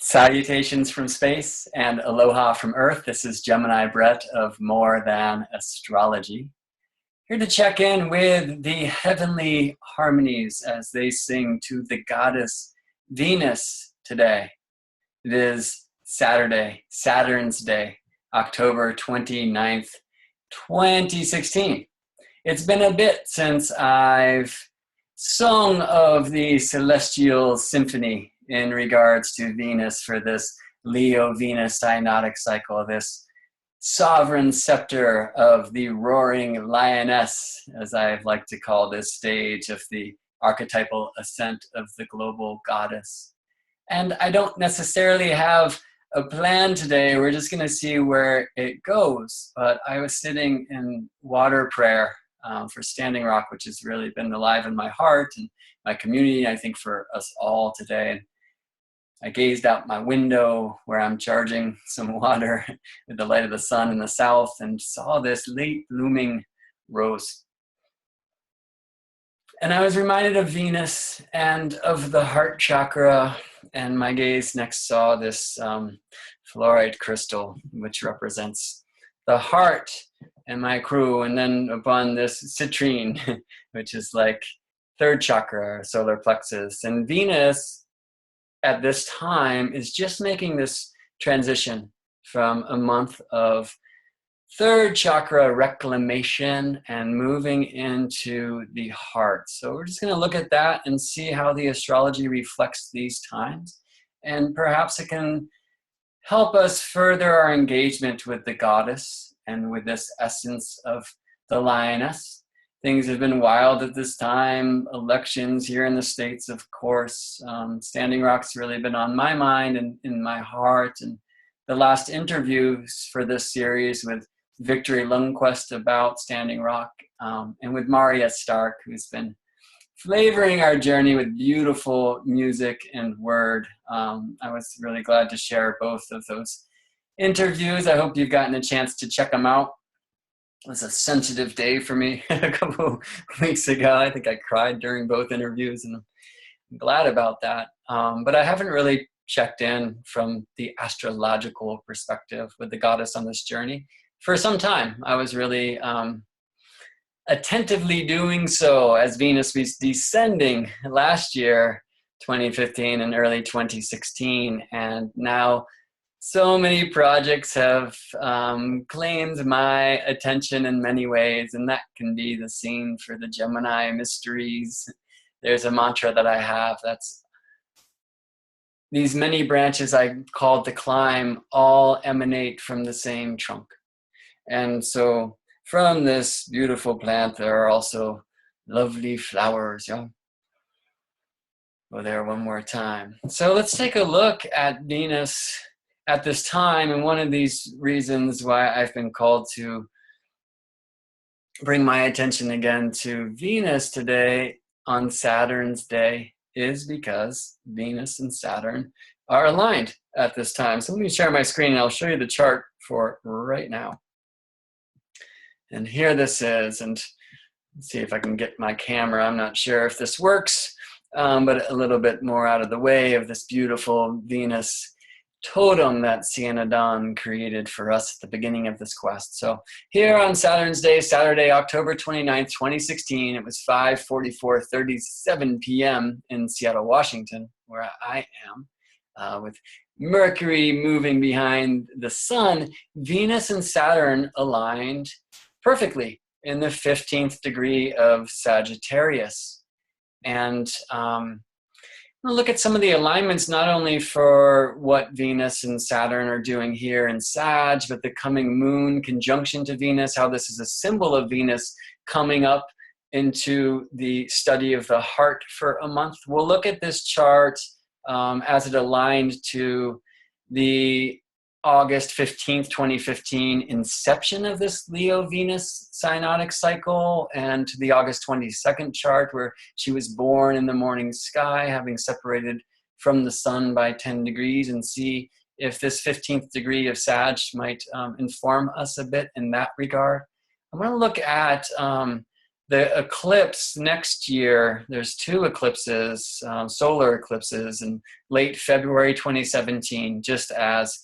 Salutations from space and aloha from Earth. This is Gemini Brett of More Than Astrology. Here to check in with the heavenly harmonies as they sing to the goddess Venus today. It is Saturday, Saturn's Day, October 29th, 2016. It's been a bit since I've sung of the Celestial Symphony in regards to Venus for this Leo-Venus synodic cycle, this Sovereign Scepter of the Roaring Lioness, as I like to call this stage of the archetypal ascent of the global goddess. And I don't necessarily have a plan today. We're just going to see where it goes. But I was sitting in water prayer for Standing Rock, which has really been alive in my heart and my community, I think for us all today. I gazed out my window where I'm charging some water with the light of the sun in the south and saw this late blooming rose. And I was reminded of Venus and of the heart chakra, and my gaze next saw this fluorite crystal, which represents the heart and my crew, and then upon this citrine, which is like third chakra, solar plexus. And Venus at this time is just making this transition from a month of third chakra reclamation and moving into the heart. So we're just going to look at that and see how the astrology reflects these times. And perhaps it can help us further our engagement with the goddess and with this essence of the lioness. Things have been wild at this time. Elections here in the States, of course. Standing Rock's really been on my mind and in my heart. And the last interviews for this series with Victory Lundquist about Standing Rock and with Maria Stark, who's been flavoring our journey with beautiful music and word. I was really glad to share both of those interviews. I hope you've gotten a chance to check them out. It was a sensitive day for me a couple of weeks ago. I think I cried during both interviews, and I'm glad about that. But I haven't really checked in from the astrological perspective with the goddess on this journey for some time. I was really attentively doing so as Venus was descending last year, 2015 and early 2016, and now so many projects have claimed my attention in many ways, and that can be the scene for the Gemini mysteries. There's a mantra that I have that's, these many branches I called to climb all emanate from the same trunk. And so from this beautiful plant, there are also lovely flowers. Yeah. Go there one more time. So let's take a look at Venus at this time, and one of these reasons why I've been called to bring my attention again to Venus today on Saturn's Day is because Venus and Saturn are aligned at this time. So let me share my screen and I'll show you the chart for right now. And here this is, and let's see if I can get my camera. I'm not sure if this works, but a little bit more out of the way of this beautiful Venus totem that Sienna Dawn created for us at the beginning of this quest. So here on Saturn's Day, Saturday, October 29th, 2016, it was 5:44:37 p.m. in Seattle, Washington, where I am, with Mercury moving behind the sun. Venus and Saturn aligned perfectly in the 15th degree of Sagittarius. And we'll look at some of the alignments, not only for what Venus and Saturn are doing here in Sag, but the coming moon conjunction to Venus, how this is a symbol of Venus coming up into the study of the heart for a month. We'll look at this chart as it aligned to the August 15th, 2015 inception of this Leo-Venus synodic cycle, and to the August 22nd chart where she was born in the morning sky, having separated from the sun by 10 degrees, and see if this 15th degree of Sag might inform us a bit in that regard. I'm going to look at The eclipse next year, there's 2 eclipses, solar eclipses in late February 2017, just as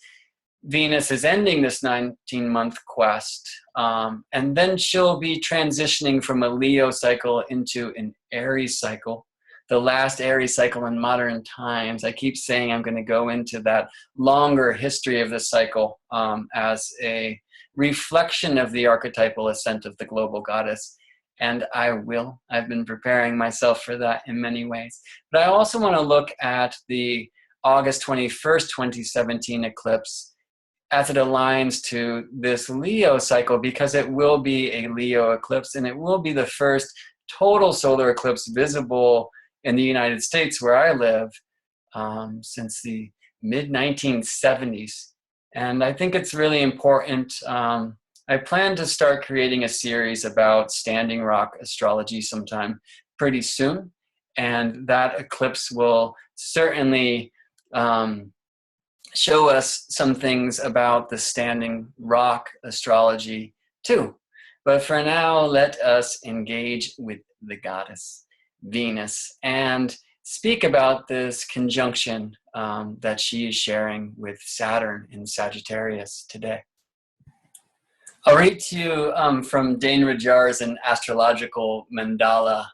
Venus is ending this 19-month quest. And then she'll be transitioning from a Leo cycle into an Aries cycle, the last Aries cycle in modern times. I keep saying I'm going to go into that longer history of this cycle as a reflection of the archetypal ascent of the global goddess. And I will. I've been preparing myself for that in many ways. But I also want to look at the August 21st, 2017 eclipse as it aligns to this Leo cycle, because it will be a Leo eclipse, and it will be the first total solar eclipse visible in the United States, where I live, since the mid-1970s. And I think it's really important. I plan to start creating a series about Standing Rock astrology sometime pretty soon, and that eclipse will certainly show us some things about the Standing Rock astrology too. But for now, let us engage with the goddess Venus and speak about this conjunction that she is sharing with Saturn in Sagittarius today. I'll read to you from Dane Rudhyar's An Astrological Mandala,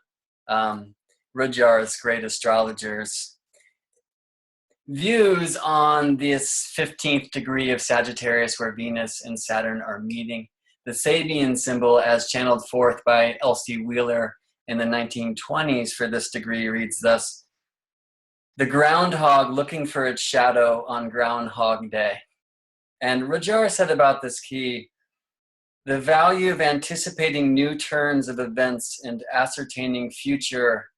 Rudhyar's great astrologer's views on this 15th degree of Sagittarius where Venus and Saturn are meeting. The Sabian symbol, as channeled forth by Elsie Wheeler in the 1920s for this degree, reads thus: the groundhog looking for its shadow on Groundhog Day. And Rudhyar said about this key, the value of anticipating new turns of events and ascertaining future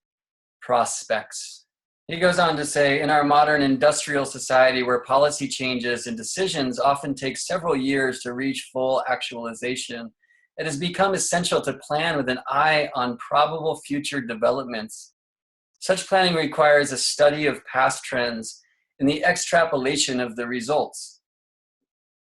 prospects. He goes on to say, in our modern industrial society where policy changes and decisions often take several years to reach full actualization, it has become essential to plan with an eye on probable future developments. Such planning requires a study of past trends and the extrapolation of the results.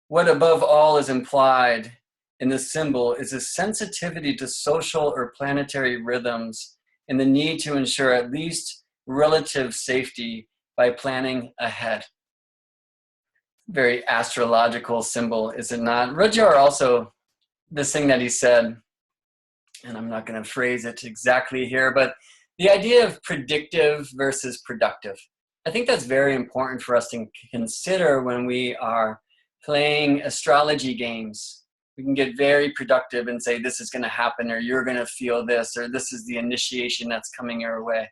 What above all is implied in the symbol is a sensitivity to social or planetary rhythms and the need to ensure at least relative safety by planning ahead. Very astrological symbol, is it not? Rudhyar also, this thing that he said, and I'm not going to phrase it exactly here, but the idea of predictive versus productive. I think that's very important for us to consider when we are playing astrology games. We can get very productive and say, this is going to happen, or you're going to feel this, or this is the initiation that's coming your way.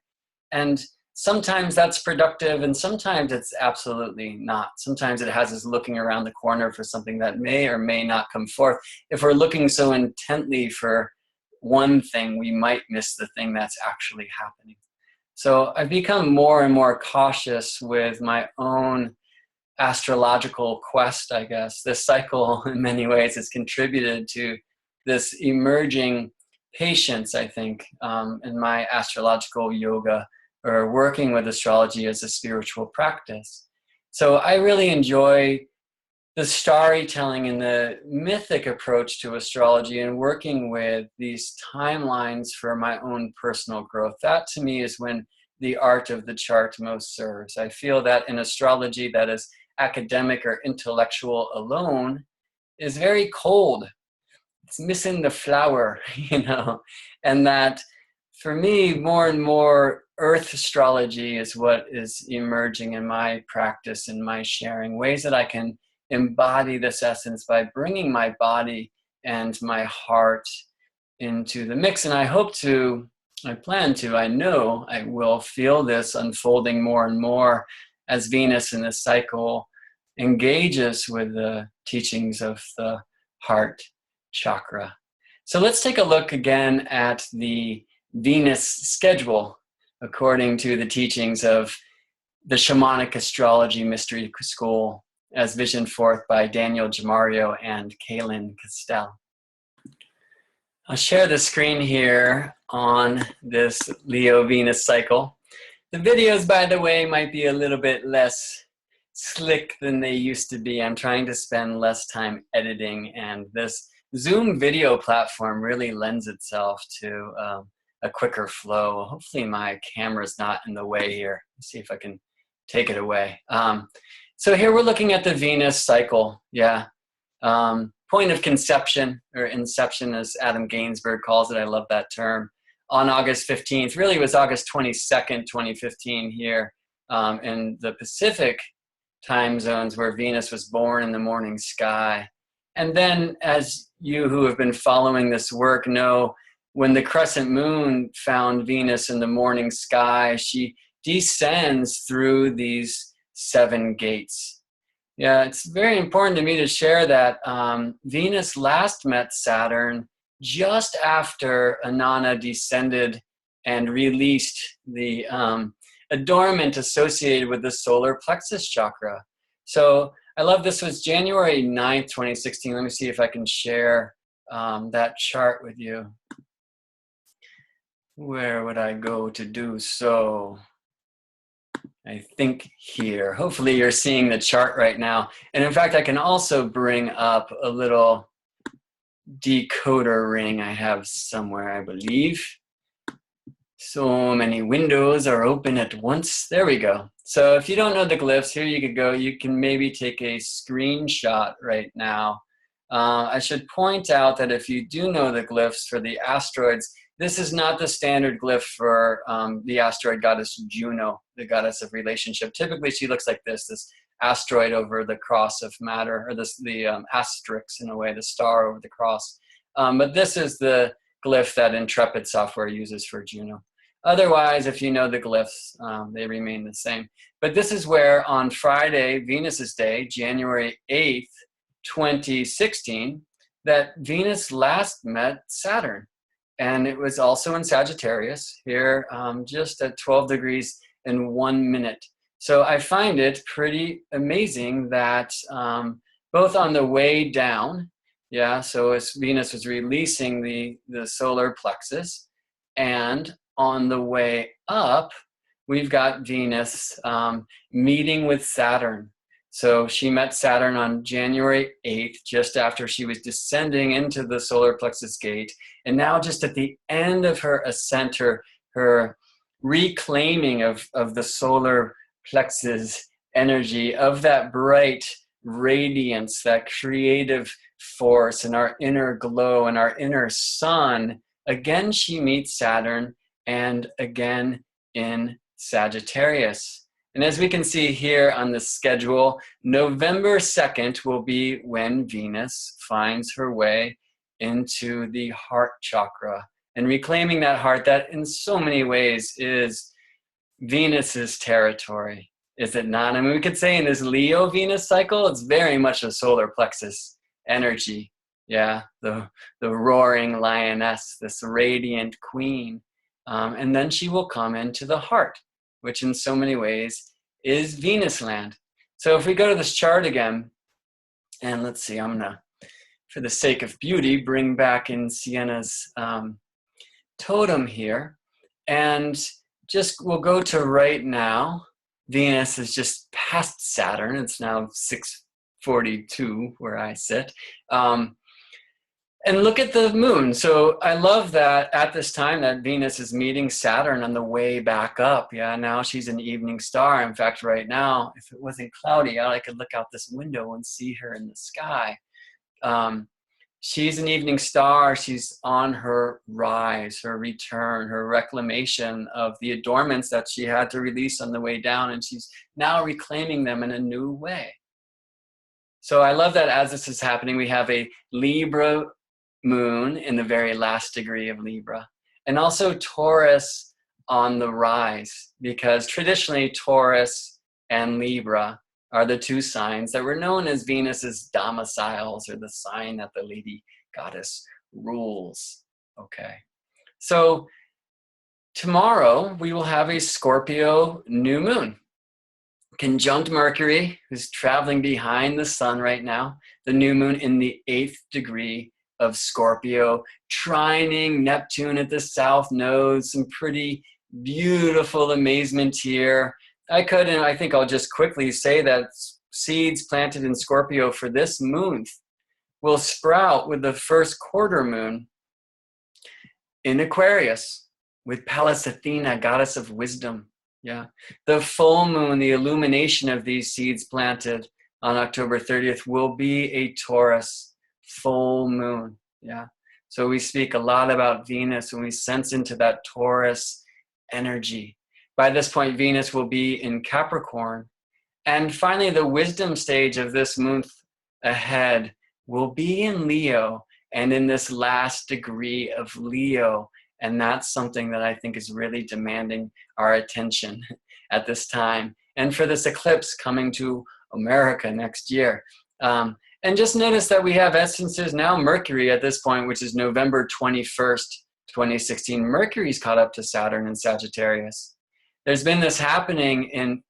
And sometimes that's productive, and sometimes it's absolutely not. Sometimes it has us looking around the corner for something that may or may not come forth. If we're looking so intently for one thing, we might miss the thing that's actually happening. So I've become more and more cautious with my own astrological quest, I guess. This cycle, in many ways, has contributed to this emerging patience, I think, in my astrological yoga, or working with astrology as a spiritual practice. So I really enjoy the storytelling and the mythic approach to astrology and working with these timelines for my own personal growth. That to me is when the art of the chart most serves. I feel that in astrology that is academic or intellectual alone is very cold. It's missing the flower, and that for me, more and more earth astrology is what is emerging in my practice, in my sharing, ways that I can embody this essence by bringing my body and my heart into the mix. And I know I will feel this unfolding more and more as Venus in this cycle engages with the teachings of the heart chakra. So let's take a look again at the Venus schedule according to the teachings of the Shamanic Astrology Mystery School as visioned forth by Daniel Gemario and Kaylin Castell. I'll share the screen here on this Leo-Venus cycle. The videos, by the way, might be a little bit less slick than they used to be. I'm trying to spend less time editing, and this Zoom video platform really lends itself to a quicker flow. Hopefully my camera's not in the way here. Let's see if I can take it away. So here we're looking at the Venus cycle, yeah. Point of conception, or inception as Adam Gainsbourg calls it, I love that term, on August 15th. Really it was August 22nd, 2015 here in the Pacific time zones where Venus was born in the morning sky. And then, as you who have been following this work know, when the crescent moon found Venus in the morning sky, she descends through these 7 gates. Yeah, it's very important to me to share that Venus last met Saturn just after Inanna descended and released the adornment associated with the solar plexus chakra. So I love this was January 9th, 2016. Let me see if I can share that chart with you. Where would I go to do so? I think here. Hopefully you're seeing the chart right now. And in fact, I can also bring up a little decoder ring I have somewhere, I believe. So many windows are open at once. There we go. So if you don't know the glyphs, here you could go. You can maybe take a screenshot right now. I should point out that if you do know the glyphs for the asteroids, this is not the standard glyph for the asteroid goddess Juno, the goddess of relationship. Typically, she looks like this asteroid over the cross of matter, or the asterisk in a way, the star over the cross. But this is the glyph that Intrepid software uses for Juno. Otherwise, if you know the glyphs, they remain the same. But this is where on Friday, Venus's day, January 8th, 2016, that Venus last met Saturn. And it was also in Sagittarius here, just at 12 degrees and 1 minute. So I find it pretty amazing that both on the way down, yeah, so as Venus was releasing the solar plexus, and on the way up, we've got Venus meeting with Saturn. So she met Saturn on January 8th, just after she was descending into the solar plexus gate. And now just at the end of her ascent, her reclaiming of the solar plexus energy, of that bright radiance, that creative force and our inner glow and our inner sun, again she meets Saturn, and again in Sagittarius. And as we can see here on the schedule, November 2nd will be when Venus finds her way into the heart chakra and reclaiming that heart that in so many ways is Venus's territory, is it not? I mean, we could say in this Leo Venus cycle, it's very much a solar plexus energy. Yeah, the roaring lioness, this radiant queen. And then she will come into the heart, which in so many ways is Venus land. So if we go to this chart again, and let's see, I'm gonna, for the sake of beauty, bring back in Sienna's totem here, and just we'll go to right now. Venus is just past Saturn. It's now 6:42 where I sit. And look at the moon. So I love that at this time that Venus is meeting Saturn on the way back up. Yeah, now she's an evening star. In fact, right now, if it wasn't cloudy out, I could look out this window and see her in the sky. She's an evening star. She's on her rise, her return, her reclamation of the adornments that she had to release on the way down, and she's now reclaiming them in a new way. So I love that as this is happening, we have a Libra moon in the very last degree of Libra, and also Taurus on the rise, because traditionally Taurus and Libra are the two signs that were known as Venus's domiciles, or the sign that the lady goddess rules. Okay, so tomorrow we will have a Scorpio new moon, conjunct Mercury, who's traveling behind the sun right now, the new moon in the 8th degree of Scorpio, trining Neptune at the south node. Some pretty beautiful amazement here. I think I'll just quickly say that seeds planted in Scorpio for this month will sprout with the first quarter moon in Aquarius with Pallas Athena, goddess of wisdom. Yeah. The full moon, the illumination of these seeds planted on October 30th will be a Taurus full moon. Yeah. So we speak a lot about Venus when we sense into that Taurus energy. By this point, Venus will be in Capricorn. And finally, the wisdom stage of this month ahead will be in Leo and in this last degree of Leo. And that's something that I think is really demanding our attention at this time. And for this eclipse coming to America next year. And just notice that we have essences now. Mercury at this point, which is November 21st, 2016. Mercury's caught up to Saturn and Sagittarius. There's been this happening in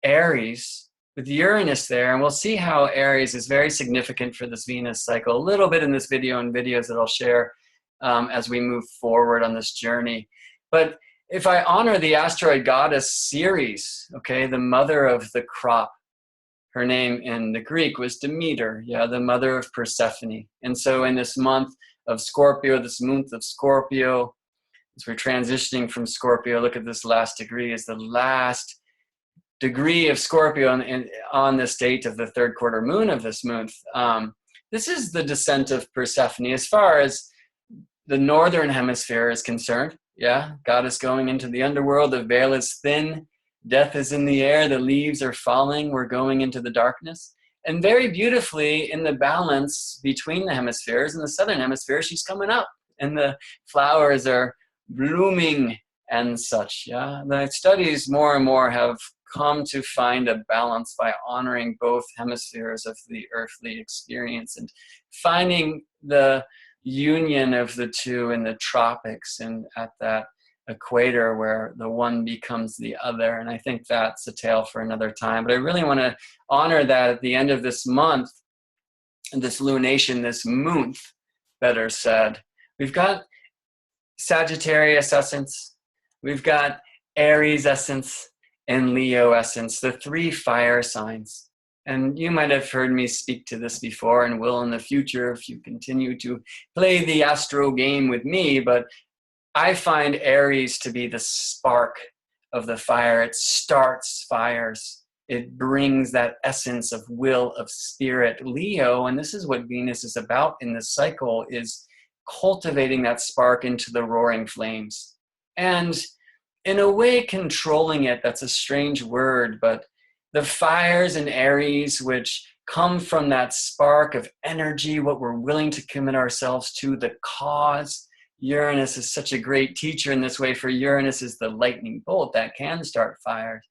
Aries with Uranus there, and we'll see how Aries is very significant for this Venus cycle a little bit in this video and videos that I'll share as we move forward on this journey. But if I honor the asteroid goddess Ceres, okay, the mother of the crop, her name in the Greek was Demeter, yeah, the mother of Persephone. And so in this month of Scorpio, this month of Scorpio, as we're transitioning from Scorpio, look at this last degree is the last degree of Scorpio on this date of the third quarter moon of this month. This is the descent of Persephone as far as the northern hemisphere is concerned. Yeah, God is going into the underworld. The veil is thin. Death is in the air. The leaves are falling. We're going into the darkness. And very beautifully in the balance between the hemispheres, in the southern hemisphere, she's coming up and the flowers are blooming and such. Yeah, the studies more and more have come to find a balance by honoring both hemispheres of the earthly experience and finding the union of the two in the tropics and at that equator where the one becomes the other. And I think that's a tale for another time. But I really want to honor that at the end of this month, this lunation, this month, better said. We've got Sagittarius essence, we've got Aries essence, and Leo essence, the three fire signs. And you might have heard me speak to this before and will in the future if you continue to play the astro game with me, but I find Aries to be the spark of the fire. It starts fires. It brings that essence of will, of spirit. Leo, and this is what Venus is about in this cycle, is cultivating that spark into the roaring flames. And in a way, controlling it. That's a strange word, but the fires in Aries, which come from that spark of energy, what we're willing to commit ourselves to, the cause. Uranus is such a great teacher in this way, for Uranus is the lightning bolt that can start fires.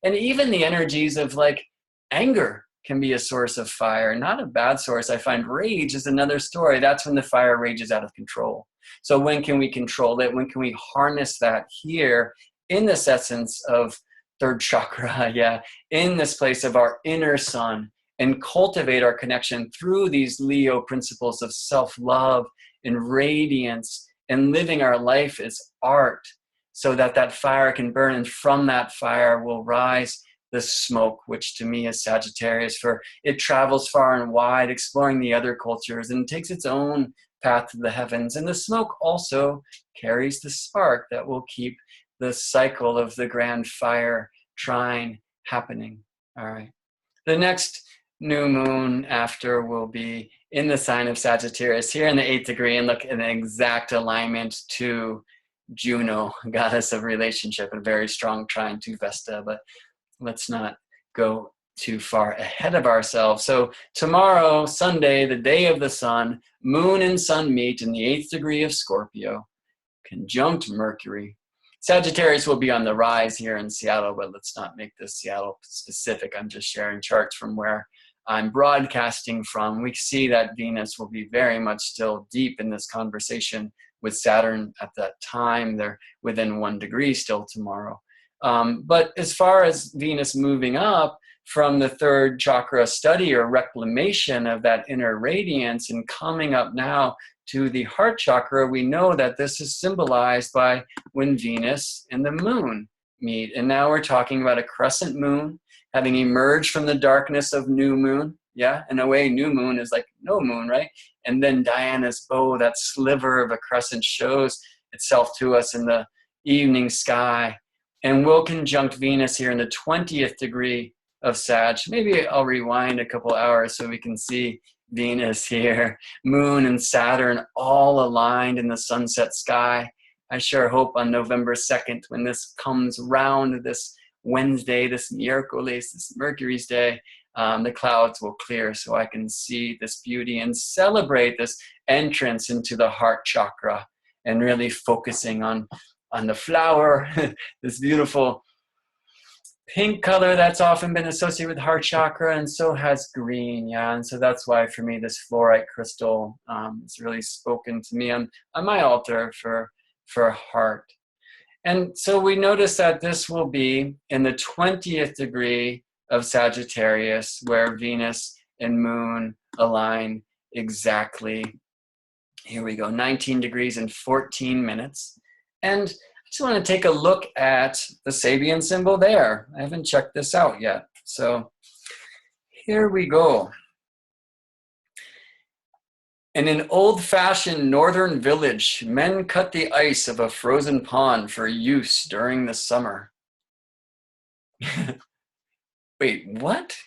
And even the energies of like anger can be a source of fire, not a bad source. I find rage is another story. That's when the fire rages out of control. So when can we control it? When can we harness that here in this essence of third chakra, yeah, in this place of our inner sun, and cultivate our connection through these Leo principles of self-love and radiance and living our life as art so that that fire can burn, and from that fire will rise the smoke, which to me is Sagittarius, for it travels far and wide, exploring the other cultures and takes its own path to the heavens. And the smoke also carries the spark that will keep the cycle of the grand fire trine happening. All right. The next new moon after will be in the sign of Sagittarius here in the 8th degree, and look in an exact alignment to Juno, goddess of relationship, and very strong trine to Vesta, but let's not go too far ahead of ourselves. So tomorrow, Sunday, the day of the sun, moon and sun meet in the 8th degree of Scorpio, conjunct Mercury. Sagittarius will be on the rise here in Seattle, but let's not make this Seattle specific. I'm just sharing charts from where I'm broadcasting from. We see that Venus will be very much still deep in this conversation with Saturn at that time. They're within 1 degree still tomorrow. But as far as Venus moving up from the third chakra study or reclamation of that inner radiance and coming up now to the heart chakra, we know that this is symbolized by when Venus and the moon meet. And now we're talking about a crescent moon having emerged from the darkness of new moon. Yeah, in a way, new moon is like no moon, right? And then Diana's bow, that sliver of a crescent, shows itself to us in the evening sky. And we'll conjunct Venus here in the 20th degree of Sag. Maybe I'll rewind a couple hours so we can see Venus here. Moon and Saturn all aligned in the sunset sky. I sure hope on November 2nd, when this comes round, this Wednesday, this Miércoles, this Mercury's Day, the clouds will clear so I can see this beauty and celebrate this entrance into the heart chakra, and really focusing on the flower, this beautiful pink color that's often been associated with heart chakra, and so has green. Yeah, and so that's why for me this fluorite crystal has really spoken to me on my altar for heart. And so we notice that this will be in the 20th degree of Sagittarius, where Venus and Moon align exactly. Here we go, 19 degrees and 14 minutes. And I just want to take a look at the Sabian symbol there. I haven't checked this out yet. So here we go. In an old-fashioned northern village, men cut the ice of a frozen pond for use during the summer. Wait, what?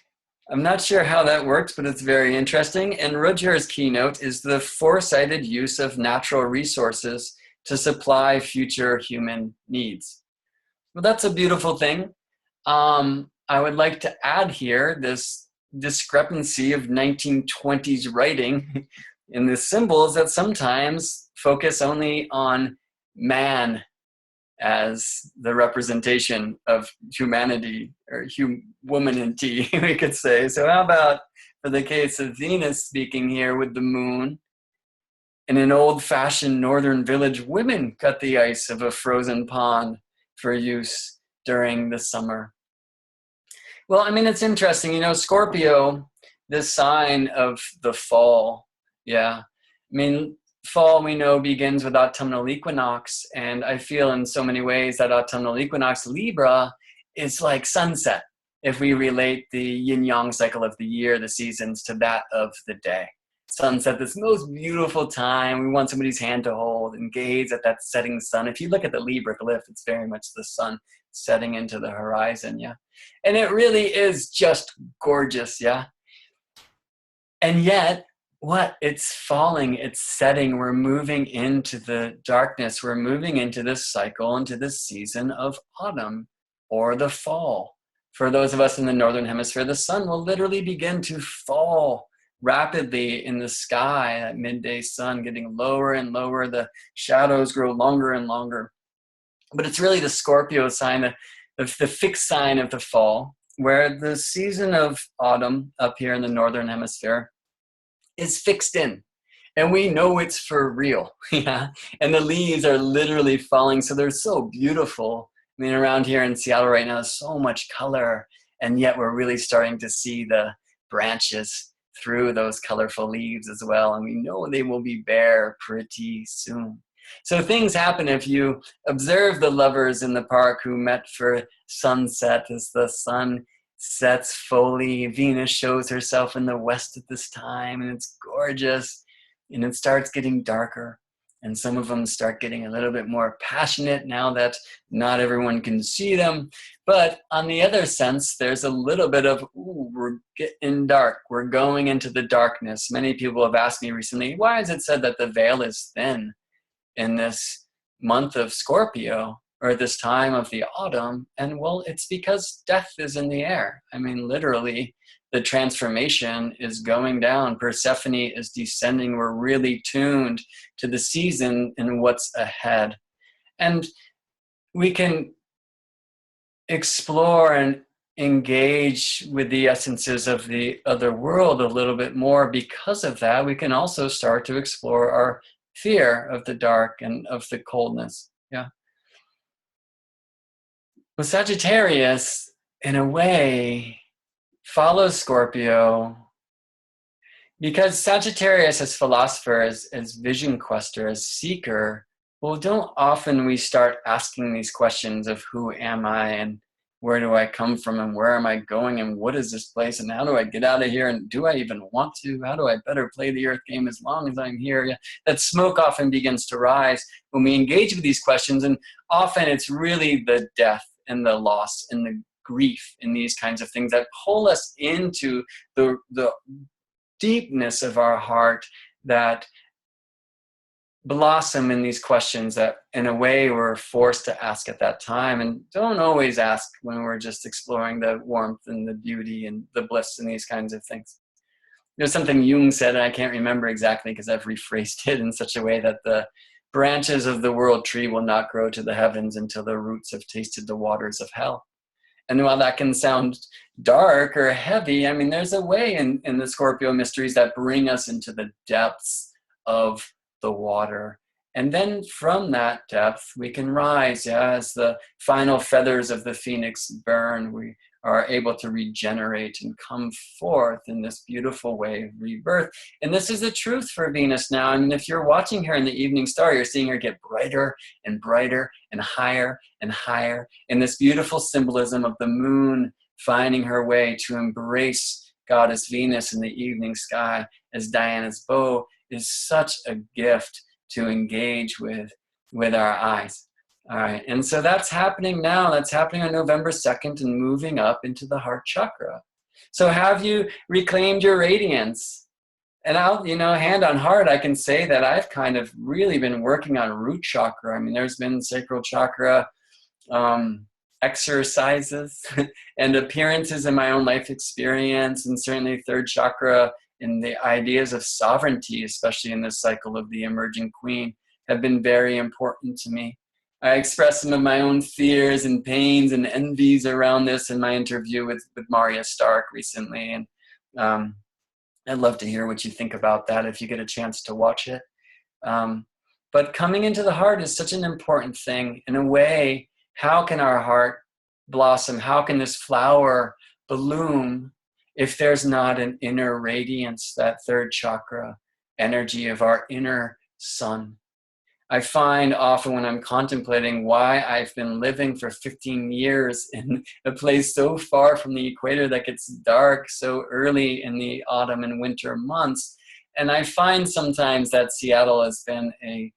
I'm not sure how that works, but it's very interesting. And Rudger's keynote is the foresighted use of natural resources to supply future human needs. Well, that's a beautiful thing. I would like to add here this discrepancy of 1920s writing in the symbols that sometimes focus only on man as the representation of humanity, or womanity, we could say. So how about for the case of Venus speaking here with the moon? In an old-fashioned northern village, women cut the ice of a frozen pond for use during the summer. Well, I mean, it's interesting, you know, Scorpio, this sign of the fall. Yeah, I mean, fall, we know, begins with autumnal equinox, and I feel in so many ways that autumnal equinox, Libra, is like sunset, if we relate the yin-yang cycle of the year, the seasons, to that of the day. Sunset, this most beautiful time. We want somebody's hand to hold and gaze at that setting sun. If you look at the Libra glyph, it's very much the sun setting into the horizon, yeah? And it really is just gorgeous, yeah? And yet, what? It's falling, it's setting. We're moving into the darkness. We're moving into this cycle, into this season of autumn or the fall. For those of us in the Northern Hemisphere, the sun will literally begin to fall rapidly in the sky, that midday sun getting lower and lower. The shadows grow longer and longer. But it's really the Scorpio sign, the fixed sign of the fall, where the season of autumn up here in the Northern Hemisphere is fixed in, and we know it's for real. Yeah, and the leaves are literally falling, so they're so beautiful. I mean, around here in Seattle right now, there's so much color, and yet we're really starting to see the branches through those colorful leaves as well, and we know they will be bare pretty soon. So things happen if you observe the lovers in the park who met for sunset as the sun sets fully. Venus shows herself in the west at this time, and it's gorgeous, and it starts getting darker, and some of them start getting a little bit more passionate now that not everyone can see them. But on the other sense, there's a little bit of, ooh, we're getting dark, we're going into the darkness. Many people have asked me recently, why is it said that the veil is thin in this month of Scorpio, or this time of the autumn? And well, it's because death is in the air. I mean, literally, the transformation is going down. Persephone is descending. We're really tuned to the season and what's ahead. And we can explore and engage with the essences of the other world a little bit more. Because of that, we can also start to explore our fear of the dark and of the coldness. Yeah. Well, Sagittarius, in a way, follows Scorpio because Sagittarius as philosopher, as vision quester, as seeker, well, don't often we start asking these questions of who am I and where do I come from and where am I going and what is this place and how do I get out of here and do I even want to? How do I better play the earth game as long as I'm here? Yeah, that smoke often begins to rise when we engage with these questions, and often it's really the death and the loss and the grief in these kinds of things that pull us into the deepness of our heart, that blossom in these questions that in a way we're forced to ask at that time, and don't always ask when we're just exploring the warmth and the beauty and the bliss and these kinds of things. There's something Jung said, and I can't remember exactly because I've rephrased it in such a way, that the branches of the world tree will not grow to the heavens until the roots have tasted the waters of hell. And while that can sound dark or heavy, I mean, there's a way in the Scorpio mysteries that bring us into the depths of the water. And then from that depth, we can rise. Yeah, as the final feathers of the phoenix burn, we are able to regenerate and come forth in this beautiful way of rebirth. And this is the truth for Venus now. I mean, if you're watching her in the evening star, you're seeing her get brighter and brighter and higher in this beautiful symbolism of the moon finding her way to embrace goddess Venus in the evening sky as Diana's bow is such a gift to engage with our eyes. All right, and so that's happening now. That's happening on November 2nd and moving up into the heart chakra. So have you reclaimed your radiance? And I'll, hand on heart, I can say that I've kind of really been working on root chakra. I mean, there's been sacral chakra exercises and appearances in my own life experience, and certainly third chakra and the ideas of sovereignty, especially in this cycle of the emerging queen, have been very important to me. I expressed some of my own fears and pains and envies around this in my interview with Maria Stark recently. And I'd love to hear what you think about that if you get a chance to watch it. But coming into the heart is such an important thing. In a way, how can our heart blossom? How can this flower bloom if there's not an inner radiance, that third chakra energy of our inner sun? I find often when I'm contemplating why I've been living for 15 years in a place so far from the equator that gets dark so early in the autumn and winter months, and I find sometimes that Seattle has been a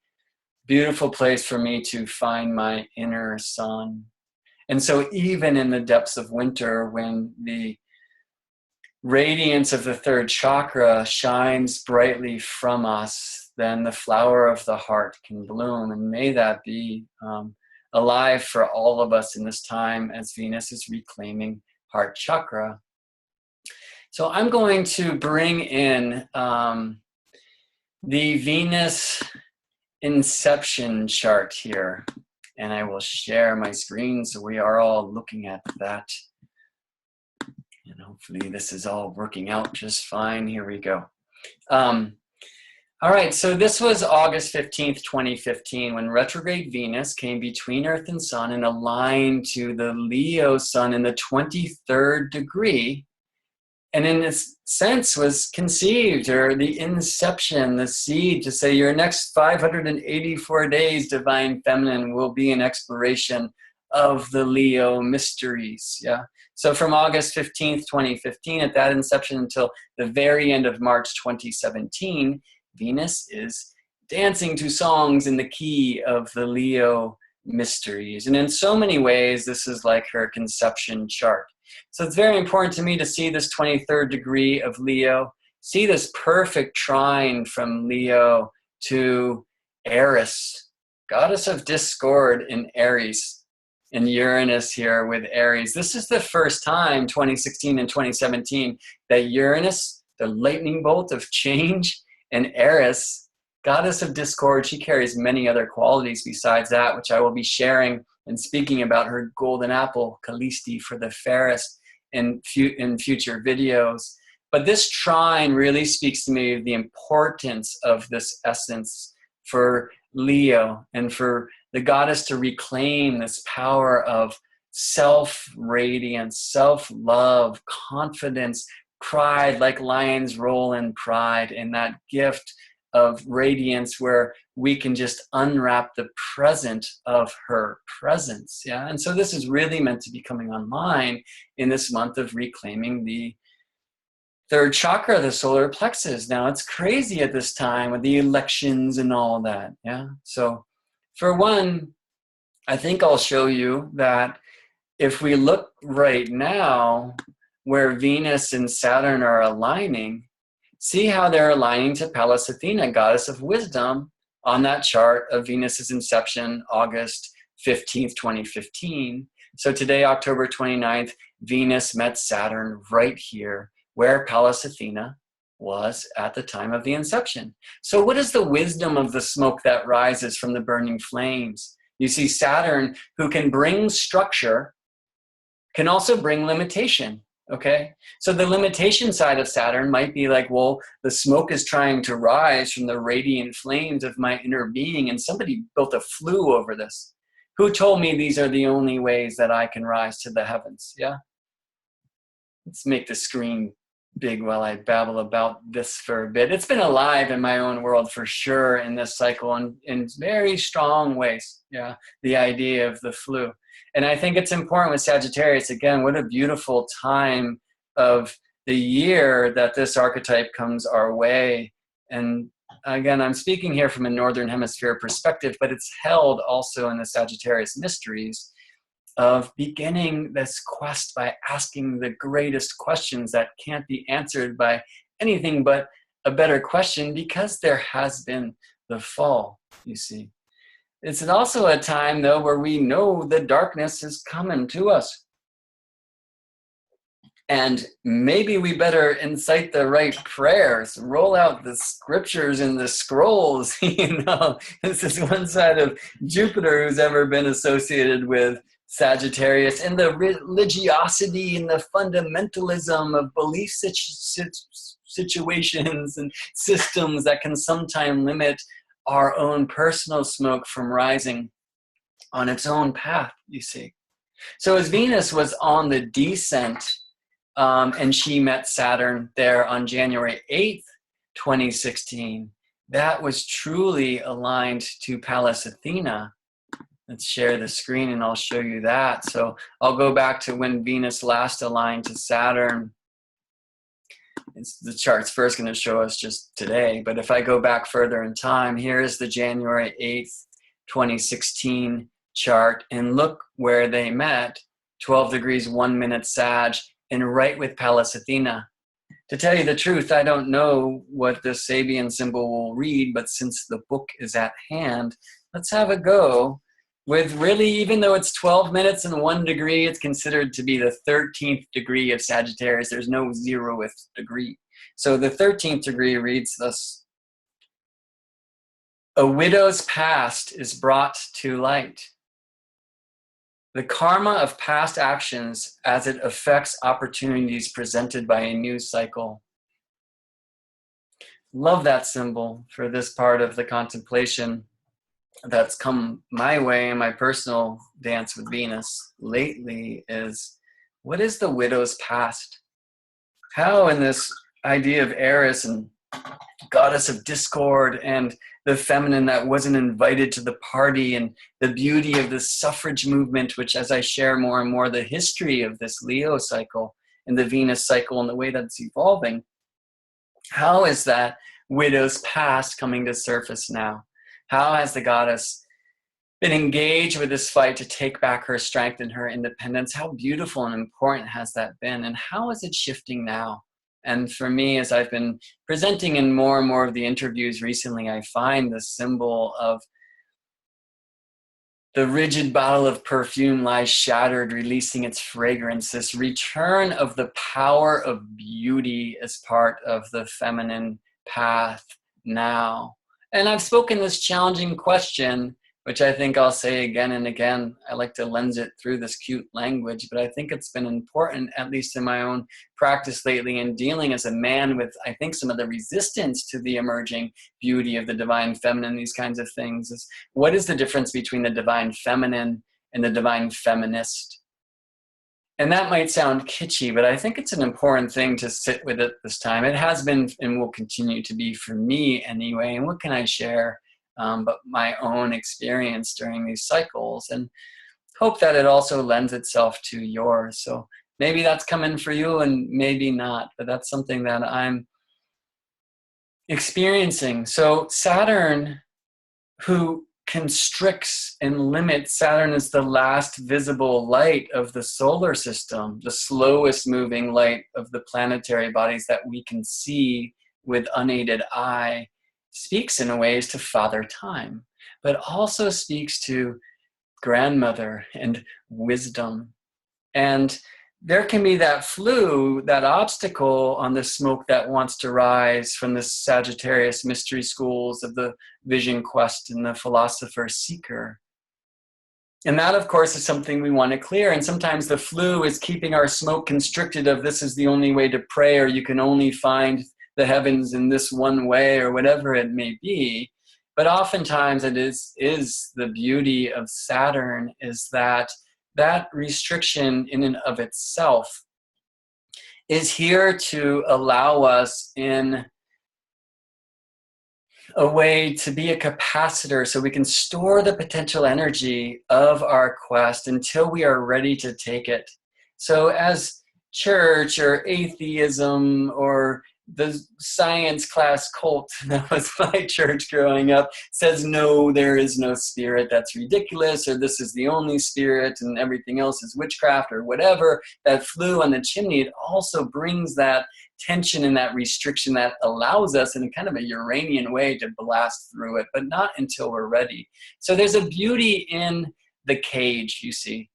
beautiful place for me to find my inner sun. And so even in the depths of winter, when the radiance of the third chakra shines brightly from us, then the flower of the heart can bloom. And may that be alive for all of us in this time as Venus is reclaiming heart chakra. So I'm going to bring in the Venus inception chart here, and I will share my screen so we are all looking at that. And hopefully this is all working out just fine. Here we go. All right, so this was August 15th, 2015, when retrograde Venus came between Earth and Sun and aligned to the Leo Sun in the 23rd degree, and in this sense was conceived, or the inception, the seed, to say your next 584 days, Divine Feminine, will be an exploration of the Leo mysteries. Yeah. So from August 15th, 2015, at that inception until the very end of March 2017, Venus is dancing to songs in the key of the Leo mysteries. And in so many ways, this is like her conception chart. So it's very important to me to see this 23rd degree of Leo, see this perfect trine from Leo to Eris, goddess of discord in Aries, and Uranus here with Aries. This is the first time, 2016 and 2017, that Uranus, the lightning bolt of change, and Eris, goddess of discord, she carries many other qualities besides that, which I will be sharing and speaking about her golden apple, Callisti, for the fairest in future videos. But this trine really speaks to me of the importance of this essence for Leo and for the goddess to reclaim this power of self-radiance, self-love, confidence, pride, like lions roll in pride, and that gift of radiance where we can just unwrap the present of her presence. Yeah. And so this is really meant to be coming online in this month of reclaiming the third chakra, the solar plexus. Now it's crazy at this time with the elections and all that. Yeah. So for one, I think I'll show you that if we look right now where Venus and Saturn are aligning, see how they're aligning to Pallas Athena, goddess of wisdom, on that chart of Venus's inception, August 15th, 2015. So today, October 29th, Venus met Saturn right here where Pallas Athena was at the time of the inception. So what is the wisdom of the smoke that rises from the burning flames? You see Saturn, who can bring structure, can also bring limitation. Okay, so the limitation side of Saturn might be like, well, the smoke is trying to rise from the radiant flames of my inner being, and somebody built a flue over this. Who told me these are the only ways that I can rise to the heavens? Yeah. Let's make the screen big while I babble about this for a bit. It's been alive in my own world for sure in this cycle in very strong ways. Yeah, the idea of the flue. And I think it's important with Sagittarius, again, what a beautiful time of the year that this archetype comes our way. And again, I'm speaking here from a Northern Hemisphere perspective, but it's held also in the Sagittarius mysteries of beginning this quest by asking the greatest questions that can't be answered by anything but a better question, because there has been the fall, you see. It's also a time, though, where we know the darkness is coming to us. And maybe we better incite the right prayers, roll out the scriptures and the scrolls. You know, this is one side of Jupiter who's ever been associated with Sagittarius, and the religiosity and the fundamentalism of belief situations and systems that can sometimes limit our own personal smoke from rising on its own path, you see. So as Venus was on the descent, and she met Saturn there on January 8th, 2016, that was truly aligned to Pallas Athena. Let's share the screen and I'll show you that. So I'll go back to when Venus last aligned to Saturn. The chart's first going to show us just today, but if I go back further in time, here is the January 8th, 2016 chart, and look where they met, 12 degrees, 1 minute Sag, and right with Pallas Athena. To tell you the truth, I don't know what the Sabian symbol will read, but since the book is at hand, let's have a go with really, even though it's 12 minutes and 1 degree, it's considered to be the 13th degree of Sagittarius. There's no 0th degree. So the 13th degree reads thus: a widow's past is brought to light. The karma of past actions as it affects opportunities presented by a new cycle. Love that symbol for this part of the contemplation that's come my way in my personal dance with Venus lately is, what is the widow's past? How in this idea of Eris and goddess of discord and the feminine that wasn't invited to the party, and the beauty of the suffrage movement, which as I share more and more the history of this Leo cycle and the Venus cycle and the way that it's evolving, how is that widow's past coming to surface now? How has the goddess been engaged with this fight to take back her strength and her independence? How beautiful and important has that been? And how is it shifting now? And for me, as I've been presenting in more and more of the interviews recently, I find the symbol of the rigid bottle of perfume lies shattered, releasing its fragrance, this return of the power of beauty as part of the feminine path now. And I've spoken this challenging question, which I think I'll say again and again. I like to lens it through this cute language, but I think it's been important, at least in my own practice lately, in dealing as a man with, I think, some of the resistance to the emerging beauty of the divine feminine, these kinds of things. Is what is the difference between the divine feminine and the divine feminist? And that might sound kitschy, but I think it's an important thing to sit with it this time. It has been and will continue to be for me anyway. And what can I share but my own experience during these cycles, and hope that it also lends itself to yours. So maybe that's coming for you and maybe not, but that's something that I'm experiencing. So Saturn, who constricts and limits, Saturn is the last visible light of the solar system, the slowest moving light of the planetary bodies that we can see with unaided eye, speaks in ways to Father Time, but also speaks to grandmother and wisdom. And there can be that flu, that obstacle on the smoke that wants to rise from the Sagittarius mystery schools of the vision quest and the philosopher seeker. And that, of course, is something we want to clear. And sometimes the flu is keeping our smoke constricted of this is the only way to pray, or you can only find the heavens in this one way, or whatever it may be. But oftentimes it is the beauty of Saturn is that restriction in and of itself is here to allow us in a way to be a capacitor so we can store the potential energy of our quest until we are ready to take it. So as church or atheism or the science class cult that was my church growing up says, no, there is no spirit, that's ridiculous, or this is the only spirit and everything else is witchcraft, or whatever, that flew on the chimney, it also brings that tension and that restriction that allows us in kind of a Uranian way to blast through it, but not until we're ready. So there's a beauty in the cage, you see.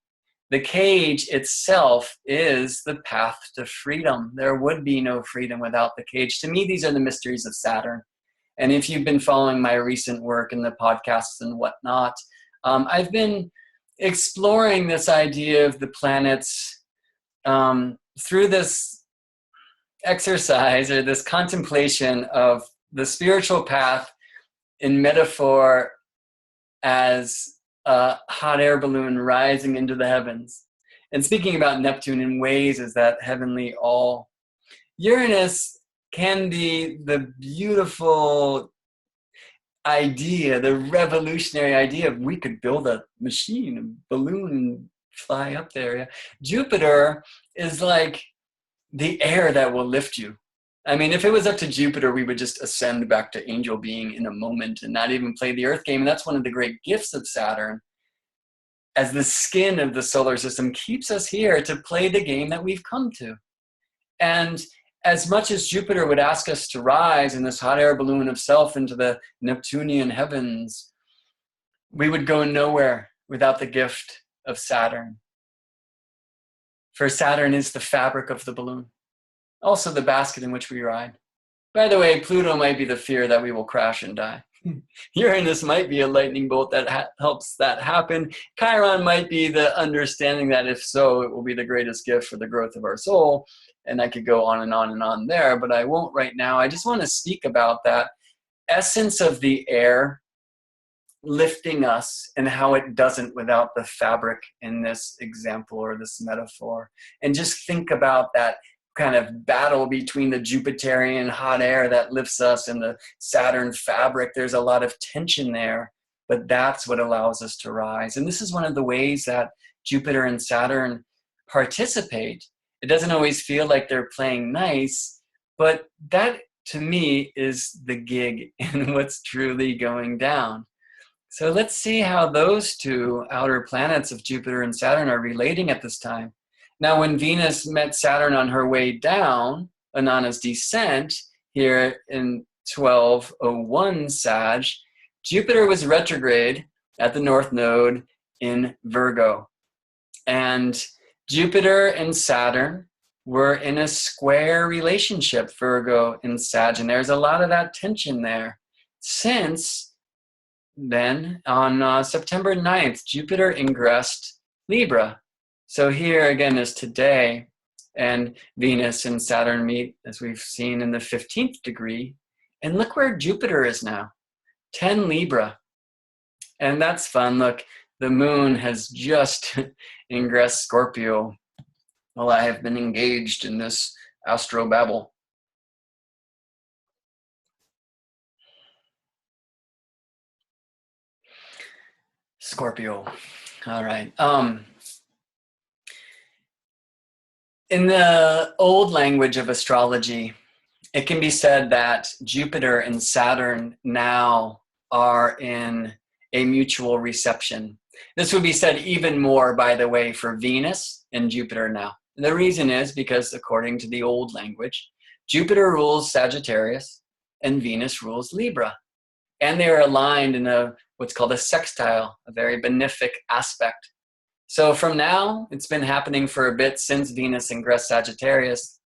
The cage itself is the path to freedom. There would be no freedom without the cage. To me, these are the mysteries of Saturn. And if you've been following my recent work in the podcasts and whatnot, I've been exploring this idea of the planets through this exercise or this contemplation of the spiritual path in metaphor as a hot air balloon rising into the heavens. And speaking about Neptune in ways as that heavenly all. Uranus can be the beautiful idea, the revolutionary idea of we could build a machine, a balloon, and fly up there. Yeah. Jupiter is like the air that will lift you. I mean, if it was up to Jupiter, we would just ascend back to angel being in a moment and not even play the Earth game. And that's one of the great gifts of Saturn, as the skin of the solar system keeps us here to play the game that we've come to. And as much as Jupiter would ask us to rise in this hot air balloon of self into the Neptunian heavens, we would go nowhere without the gift of Saturn. For Saturn is the fabric of the balloon. Also the basket in which we ride. By the way, Pluto might be the fear that we will crash and die. Uranus might be a lightning bolt that helps that happen. Chiron might be the understanding that if so, it will be the greatest gift for the growth of our soul. And I could go on and on and on there, but I won't right now. I just want to speak about that essence of the air lifting us and how it doesn't without the fabric in this example or this metaphor. And just think about that kind of battle between the Jupiterian hot air that lifts us and the Saturn fabric. There's a lot of tension there, but that's what allows us to rise. And this is one of the ways that Jupiter and Saturn participate. It doesn't always feel like they're playing nice, but that to me is the gig and what's truly going down. So let's see how those two outer planets of Jupiter and Saturn are relating at this time. Now, when Venus met Saturn on her way down, Inanna's descent, here in 1201 Sag, Jupiter was retrograde at the North Node in Virgo. And Jupiter and Saturn were in a square relationship, Virgo and Sag, and there's a lot of that tension there. Since then, on September 9th, Jupiter ingressed Libra. So here again is today, and Venus and Saturn meet, as we've seen, in the 15th degree. And look where Jupiter is now, 10 Libra. And that's fun. Look, the moon has just ingressed Scorpio. while I have been engaged in this astrobabble. Scorpio. All right. In the old language of astrology, it can be said that Jupiter and Saturn now are in a mutual reception. This would be said even more, by the way, for Venus and Jupiter now. And the reason is because, according to the old language, Jupiter rules Sagittarius and Venus rules Libra. And they are aligned in what's called a sextile, a very benefic aspect. So from now, it's been happening for a bit since Venus ingressed Sagittarius,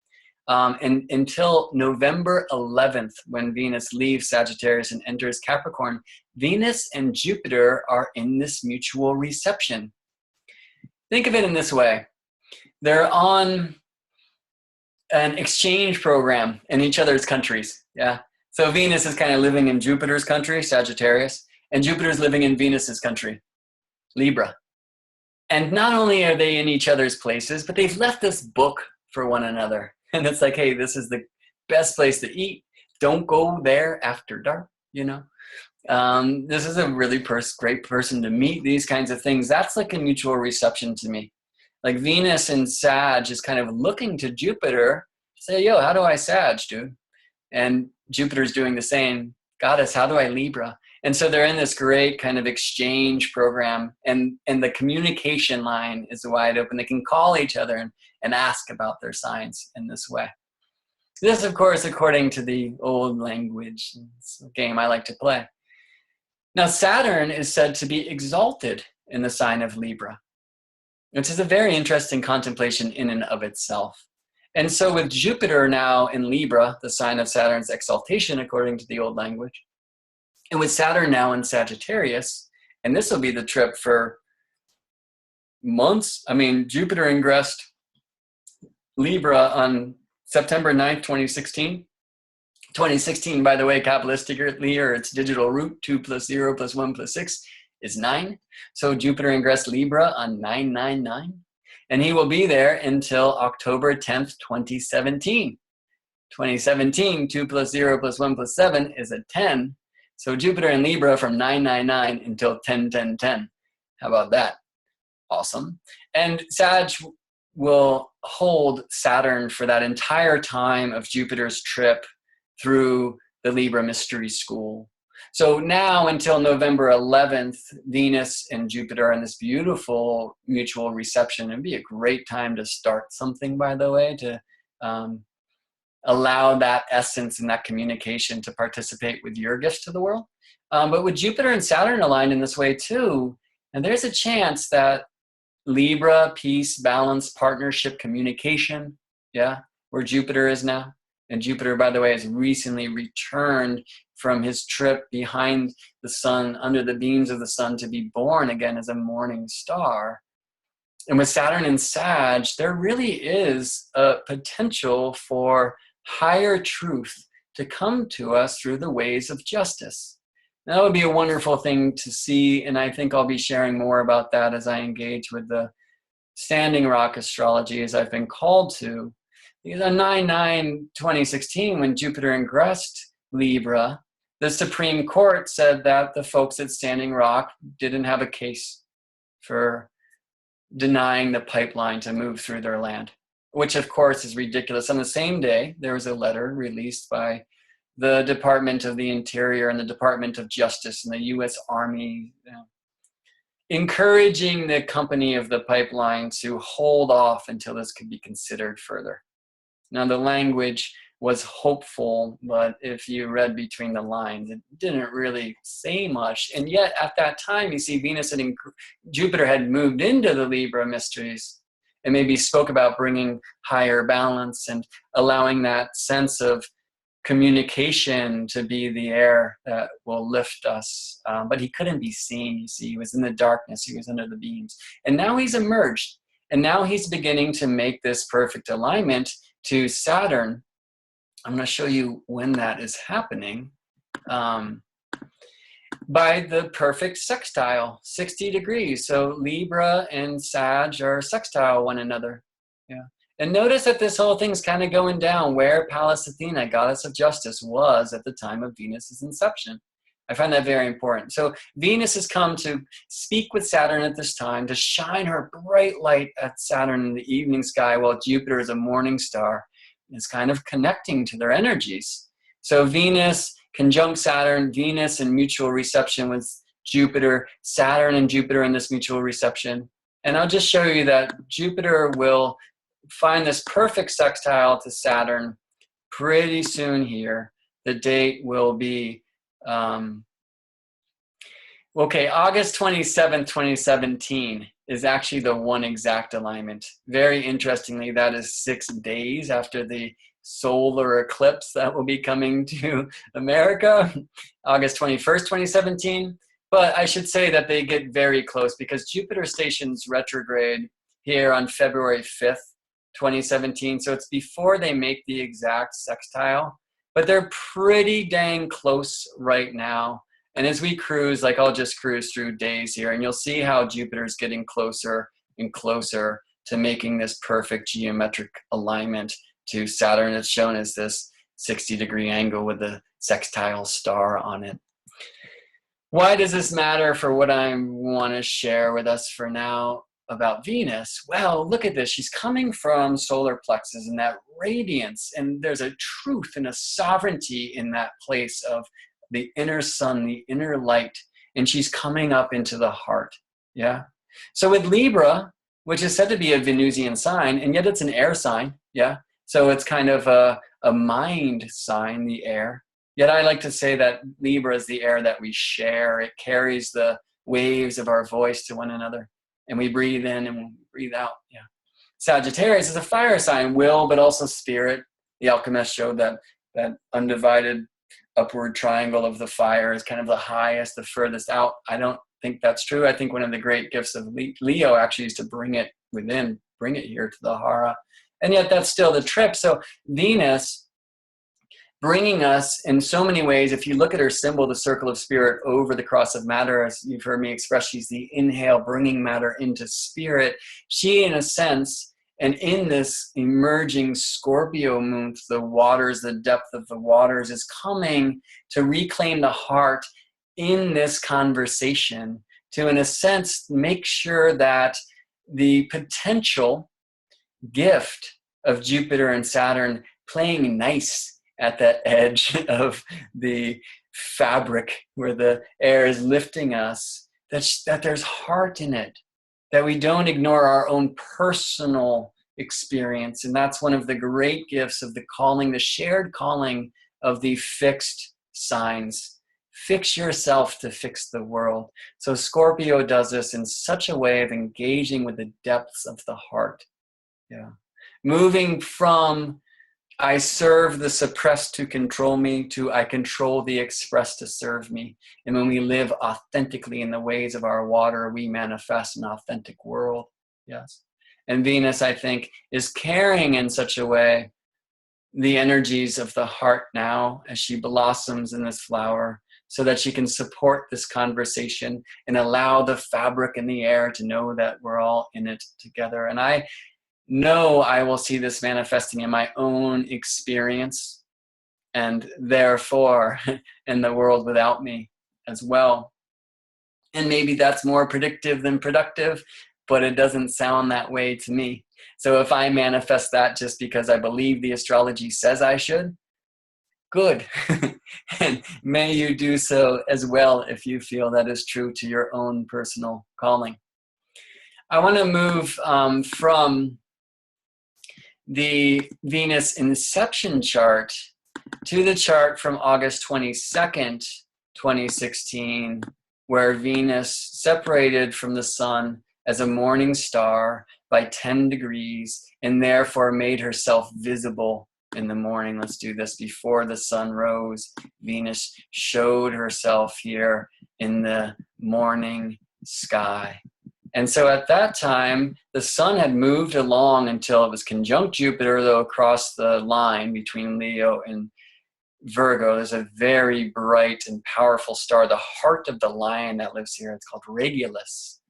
and until November 11th, when Venus leaves Sagittarius and enters Capricorn, Venus and Jupiter are in this mutual reception. Think of it in this way. They're on an exchange program in each other's countries. Yeah. So Venus is kind of living in Jupiter's country, Sagittarius, and Jupiter's living in Venus's country, Libra. And not only are they in each other's places, but they've left this book for one another. And it's like, hey, this is the best place to eat. Don't go there after dark, you know. This is a really great person to meet, these kinds of things. That's like a mutual reception to me. Like Venus and Sag is kind of looking to Jupiter to say, yo, how do I Sag, dude? And Jupiter's doing the same. Goddess, how do I Libra? And so they're in this great kind of exchange program, and the communication line is wide open. They can call each other and ask about their signs in this way. This, of course, according to the old language. It's a game I like to play. Now, Saturn is said to be exalted in the sign of Libra, which is a very interesting contemplation in and of itself. And so with Jupiter now in Libra, the sign of Saturn's exaltation, according to the old language, and with Saturn now in Sagittarius, and this will be the trip for months. I mean, Jupiter ingressed Libra on September 9th, 2016. 2016, by the way, Kabbalistically, or its digital root, 2 plus 0 plus 1 plus 6 is 9. So Jupiter ingressed Libra on 999. And he will be there until October 10th, 2017. 2017, 2 plus 0 plus 1 plus 7 is a 10. So Jupiter in Libra from 999 until 101010. How about that? Awesome. And Sag will hold Saturn for that entire time of Jupiter's trip through the Libra Mystery School. So now until November 11th, Venus and Jupiter are in this beautiful mutual reception. It'd be a great time to start something, by the way, to allow that essence and that communication to participate with your gifts to the world. But with Jupiter and Saturn aligned in this way too, and there's a chance that Libra, peace, balance, partnership, communication, yeah, where Jupiter is now. And Jupiter, by the way, has recently returned from his trip behind the sun, under the beams of the sun, to be born again as a morning star. And with Saturn and Sag, there really is a potential for higher truth to come to us through the ways of justice. And that would be a wonderful thing to see, and I think I'll be sharing more about that as I engage with the Standing Rock astrology as I've been called to. Because on 9/9/2016, when Jupiter ingressed Libra, the Supreme Court said that the folks at Standing Rock didn't have a case for denying the pipeline to move through their land, which of course is ridiculous. On the same day, there was a letter released by the Department of the Interior and the Department of Justice and the U.S. Army, encouraging the company of the pipeline to hold off until this could be considered further. Now, the language was hopeful, but if you read between the lines, it didn't really say much. And yet, at that time, you see, Venus and Jupiter had moved into the Libra mysteries and maybe spoke about bringing higher balance and allowing that sense of communication to be the air that will lift us. But he couldn't be seen, you see. He was in the darkness. He was under the beams. And now he's emerged. And now he's beginning to make this perfect alignment to Saturn. I'm going to show you when that is happening. By the perfect sextile, 60 degrees. So Libra and Sag are sextile one another. Yeah. And notice that this whole thing's kind of going down where Pallas Athena, goddess of justice, was at the time of Venus's inception. I find that very important. So Venus has come to speak with Saturn at this time, to shine her bright light at Saturn in the evening sky, while Jupiter is a morning star, is kind of connecting to their energies. So Venus conjunct Saturn, Venus in mutual reception with Jupiter, Saturn and Jupiter in this mutual reception. And I'll just show you that Jupiter will find this perfect sextile to Saturn pretty soon here. The date will be, okay, August 27th, 2017 is actually the one exact alignment. Very interestingly, that is 6 days after the solar eclipse that will be coming to America, August 21st, 2017. But I should say that they get very close because Jupiter stations retrograde here on February 5th, 2017. So it's before they make the exact sextile, but they're pretty dang close right now. And as we cruise, like I'll just cruise through days here, and you'll see how Jupiter's getting closer and closer to making this perfect geometric alignment to Saturn. It's shown as this 60-degree angle with the sextile star on it. Why does this matter for what I want to share with us for now about Venus? Well, look at this. She's coming from solar plexus and that radiance, and there's a truth and a sovereignty in that place of the inner sun, the inner light, and she's coming up into the heart. Yeah. So with Libra, which is said to be a Venusian sign, and yet it's an air sign. Yeah. So it's kind of a mind sign, the air. Yet I like to say that Libra is the air that we share. It carries the waves of our voice to one another, and we breathe in and we breathe out. Yeah. Sagittarius is a fire sign, will, but also spirit. The alchemist showed that undivided upward triangle of the fire is kind of the highest, the furthest out. I don't think that's true. I think one of the great gifts of Leo actually is to bring it within, bring it here to the hara. And yet that's still the trip. So Venus bringing us in so many ways. If you look at her symbol, the circle of spirit over the cross of matter, as you've heard me express, she's the inhale, bringing matter into spirit. She, in a sense, and in this emerging Scorpio Moonth, the waters, the depth of the waters, is coming to reclaim the heart in this conversation, to, in a sense, make sure that the potential gift of Jupiter and Saturn playing nice at that edge of the fabric where the air is lifting us, that there's heart in it, that we don't ignore our own personal experience. And that's one of the great gifts of the calling, the shared calling of the fixed signs. Fix yourself to fix the world. So Scorpio does this in such a way of engaging with the depths of the heart. Yeah. Moving from I serve the suppressed to control me to I control the expressed to serve me. And when we live authentically in the ways of our water, we manifest an authentic world. Yes. And Venus, I think, is carrying in such a way the energies of the heart now as she blossoms in this flower, so that she can support this conversation and allow the fabric and the air to know that we're all in it together. And I know I will see this manifesting in my own experience, and therefore in the world without me as well. And maybe that's more predictive than productive, but it doesn't sound that way to me. So if I manifest that just because I believe the astrology says I should, good. And may you do so as well if you feel that is true to your own personal calling. I want to move from the Venus inception chart to the chart from August 22nd, 2016, where Venus separated from the sun as a morning star by 10 degrees and therefore made herself visible in the morning. Let's do this. Before the sun rose, Venus showed herself here in the morning sky. And so at that time, the sun had moved along until it was conjunct Jupiter, though across the line between Leo and Virgo, there's a very bright and powerful star, the heart of the lion that lives here. It's called Radiance.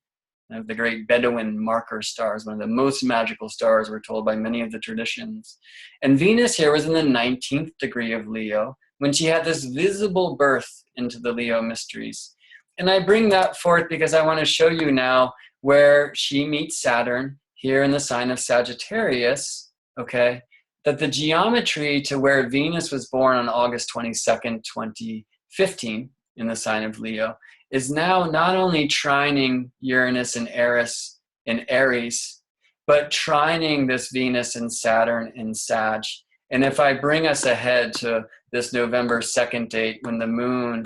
the great Bedouin marker stars, one of the most magical stars, we're told by many of the traditions. And Venus here was in the 19th degree of Leo when she had this visible birth into the Leo mysteries. And I bring that forth because I want to show you now where she meets Saturn here in the sign of Sagittarius, okay, that the geometry to where Venus was born on August 22nd, 2015 in the sign of Leo is now not only trining Uranus and Eris in Aries, but trining this Venus and Saturn in Sag. And if I bring us ahead to this November 2nd date when the moon,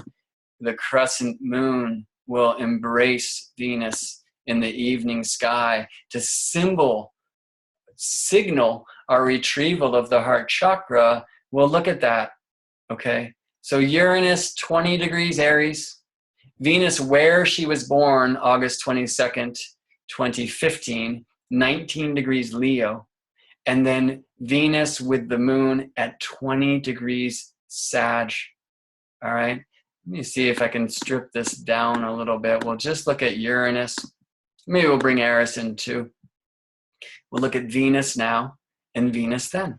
the crescent moon, will embrace Venus in the evening sky to signal our retrieval of the heart chakra, we'll look at that, okay? So Uranus, 20 degrees Aries, Venus, where she was born, August 22nd, 2015, 19 degrees Leo. And then Venus with the moon at 20 degrees Sag. All right. Let me see if I can strip this down a little bit. We'll just look at Uranus. Maybe we'll bring Eris in too. We'll look at Venus now and Venus then.